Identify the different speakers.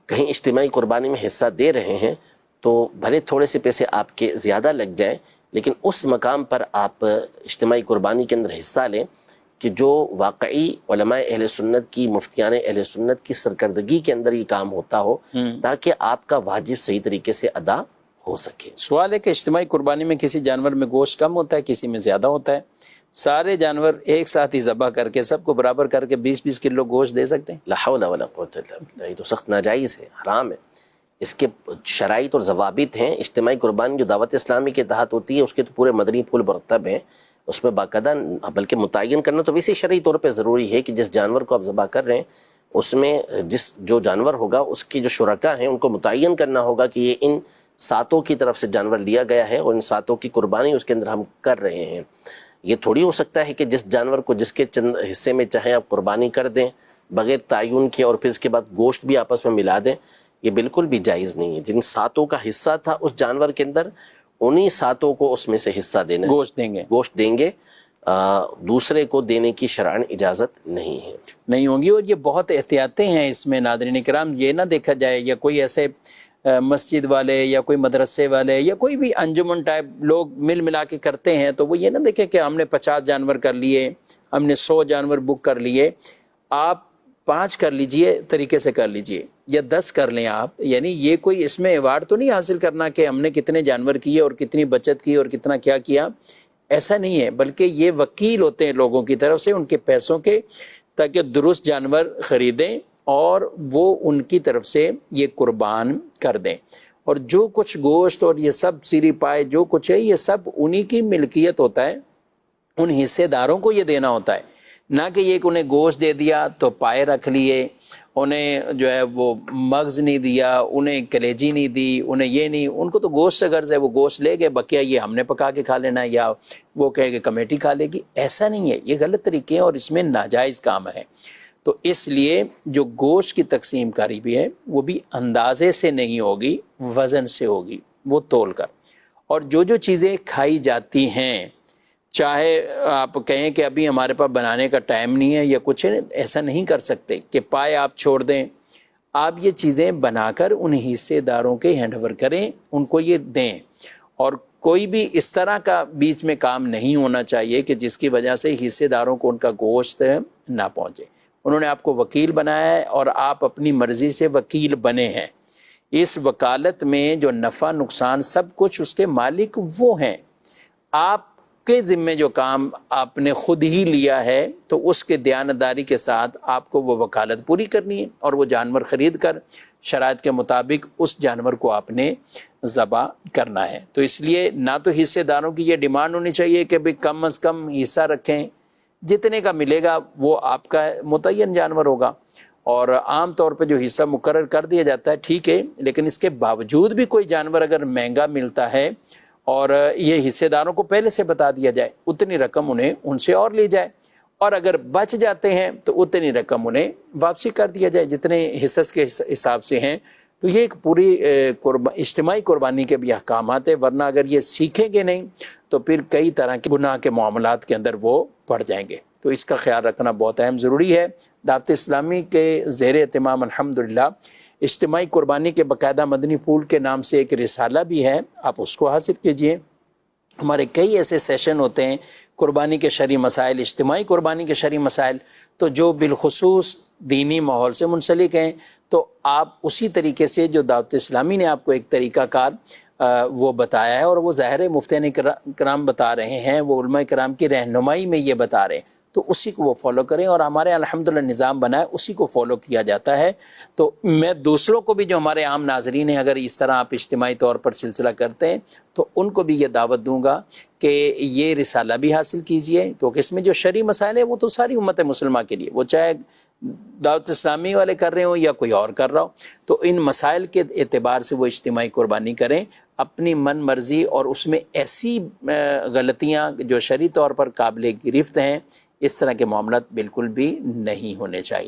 Speaker 1: کہیں اجتماعی قربانی میں حصہ دے رہے ہیں تو بھلے تھوڑے سے پیسے آپ کے زیادہ لگ جائیں، لیکن اس مقام پر آپ اجتماعی قربانی کے اندر حصہ لیں کہ جو واقعی علماء اہل سنت کی، مفتیان اہل سنت کی سرکردگی کے اندر یہ کام ہوتا ہو، تاکہ آپ کا واجب صحیح طریقے سے ادا ہو سکے۔
Speaker 2: سوال ہے کہ اجتماعی قربانی میں کسی جانور میں گوشت کم ہوتا ہے، کسی میں زیادہ ہوتا ہے؟ سارے جانور ایک ساتھ ہی ذبح کر کے سب کو برابر کر کے 20-20 کلو گوشت دے سکتے ہیں؟
Speaker 1: لا حول ولا قوت الا باللہ، یہ تو سخت ناجائز ہے، حرام ہے۔ اس کے شرائط اور ضوابط ہیں۔ اجتماعی قربانی جو دعوت اسلامی کے تحت ہوتی ہے، اس کے تو پورے مدنی پھول مرتب ہیں، اس میں باقاعدہ، بلکہ متعین کرنا تو ویسے شرعی طور پہ ضروری ہے کہ جس جانور کو آپ ذبح کر رہے ہیں اس میں جو جانور ہوگا اس کے جو شرکا ہیں ان کو متعین کرنا ہوگا کہ یہ ان ساتوں کی طرف سے جانور لیا گیا ہے اور ان ساتوں کی قربانی اس کے اندر ہم کر رہے ہیں۔ یہ تھوڑی ہو سکتا ہے کہ جس جانور کو جس کے چند حصے میں چاہیں آپ قربانی کر دیں بغیر تعین کے، اور پھر اس کے بعد گوشت بھی آپس میں ملا دیں، یہ بالکل بھی جائز نہیں ہے۔ جن ساتوں کا حصہ تھا اس جانور کے اندر، انہی ساتوں کو اس میں سے حصہ دینا ہے، گوشت دیں گے، دوسرے کو دینے کی شرعاً اجازت نہیں ہے،
Speaker 2: نہیں ہوں گی۔ اور یہ بہت احتیاطیں ہیں اس میں ناظرین کرام، یہ نہ دیکھا جائے یا کوئی ایسے مسجد والے یا کوئی مدرسے والے یا کوئی بھی انجمن ٹائپ لوگ مل ملا کے کرتے ہیں تو وہ یہ نہ دیکھیں کہ ہم نے 50 جانور کر لیے، ہم نے 100 جانور بک کر لیے۔ آپ 5 کر لیجئے، طریقے سے کر لیجئے، یا 10 کر لیں آپ، یعنی یہ کوئی اس میں ایوارڈ تو نہیں حاصل کرنا کہ ہم نے کتنے جانور کیے اور کتنی بچت کی اور کتنا کیا کیا، ایسا نہیں ہے، بلکہ یہ وکیل ہوتے ہیں لوگوں کی طرف سے ان کے پیسوں کے، تاکہ درست جانور خریدیں اور وہ ان کی طرف سے یہ قربان کر دیں۔ اور جو کچھ گوشت اور یہ سب سیری پائے جو کچھ ہے، یہ سب انہی کی ملکیت ہوتا ہے، ان حصے داروں کو یہ دینا ہوتا ہے، نہ کہ یہ کہ انہیں گوشت دے دیا تو پائے رکھ لیے، انہیں جو ہے وہ مغز نہیں دیا، انہیں کلیجی نہیں دی، انہیں یہ نہیں، ان کو تو گوشت سے غرض ہے، وہ گوشت لے گئے، بقیہ یہ ہم نے پکا کے کھا لینا ہے یا وہ کہے کہ کمیٹی کھا لے گی۔ ایسا نہیں ہے، یہ غلط طریقے ہیں اور اس میں ناجائز کام ہے۔ تو اس لیے جو گوشت کی تقسیم کاری بھی ہے وہ بھی اندازے سے نہیں ہوگی، وزن سے ہوگی، وہ تول کر۔ اور جو چیزیں کھائی جاتی ہیں، چاہے آپ کہیں کہ ابھی ہمارے پاس بنانے کا ٹائم نہیں ہے یا کچھ ہے، ایسا نہیں کر سکتے کہ پائے آپ چھوڑ دیں، آپ یہ چیزیں بنا کر ان حصے داروں کے ہینڈ اوور کریں، ان کو یہ دیں۔ اور کوئی بھی اس طرح کا بیچ میں کام نہیں ہونا چاہیے کہ جس کی وجہ سے حصے داروں کو ان کا گوشت نہ پہنچے۔ انہوں نے آپ کو وکیل بنایا ہے اور آپ اپنی مرضی سے وکیل بنے ہیں۔ اس وکالت میں جو نفع نقصان سب کچھ اس کے مالک وہ ہیں۔ آپ کے ذمے جو کام آپ نے خود ہی لیا ہے تو اس کے دیانتداری کے ساتھ آپ کو وہ وکالت پوری کرنی ہے، اور وہ جانور خرید کر شرائط کے مطابق اس جانور کو آپ نے ذبح کرنا ہے۔ تو اس لیے نہ تو حصے داروں کی یہ ڈیمانڈ ہونی چاہیے کہ بھی کم از کم حصہ رکھیں، جتنے کا ملے گا وہ آپ کا متعین جانور ہوگا۔ اور عام طور پہ جو حصہ مقرر کر دیا جاتا ہے ٹھیک ہے، لیکن اس کے باوجود بھی کوئی جانور اگر مہنگا ملتا ہے اور یہ حصے داروں کو پہلے سے بتا دیا جائے، اتنی رقم انہیں ان سے اور لی جائے، اور اگر بچ جاتے ہیں تو اتنی رقم انہیں واپسی کر دیا جائے جتنے حصص کے حساب سے ہیں۔ تو یہ ایک پوری اجتماعی قربانی کے بھی احکامات ہیں، ورنہ اگر یہ سیکھیں گے نہیں تو پھر کئی طرح کے گناہ کے معاملات کے اندر وہ پڑ جائیں گے۔ تو اس کا خیال رکھنا بہت اہم ضروری ہے۔ دعوت اسلامی کے زیر اہتمام الحمدللہ اجتماعی قربانی کے باقاعدہ مدنی پھول کے نام سے ایک رسالہ بھی ہے، آپ اس کو حاصل کیجئے۔ ہمارے کئی ایسے سیشن ہوتے ہیں قربانی کے شرعی مسائل، اجتماعی قربانی کے شرعی مسائل، تو جو بالخصوص دینی ماحول سے منسلک ہیں، تو آپ اسی طریقے سے جو دعوت اسلامی نے آپ کو ایک طریقہ کار وہ بتایا ہے، اور وہ ظاہر مفتیان کرام بتا رہے ہیں، وہ علماء کرام کی رہنمائی میں یہ بتا رہے ہیں، تو اسی کو وہ فالو کریں، اور ہمارے الحمدللہ نظام بنا ہے اسی کو فالو کیا جاتا ہے۔ تو میں دوسروں کو بھی جو ہمارے عام ناظرین ہیں، اگر اس طرح آپ اجتماعی طور پر سلسلہ کرتے ہیں تو ان کو بھی یہ دعوت دوں گا کہ یہ رسالہ بھی حاصل کیجئے، کیونکہ اس میں جو شرعی مسائل ہیں وہ تو ساری امت مسلمہ کے لیے، وہ چاہے دعوت اسلامی والے کر رہے ہوں یا کوئی اور کر رہا ہو، تو ان مسائل کے اعتبار سے وہ اجتماعی قربانی کریں اپنی من مرضی، اور اس میں ایسی غلطیاں جو شرعی طور پر قابل گرفت ہیں، اس طرح کے معاملات بالکل بھی نہیں ہونے چاہیے۔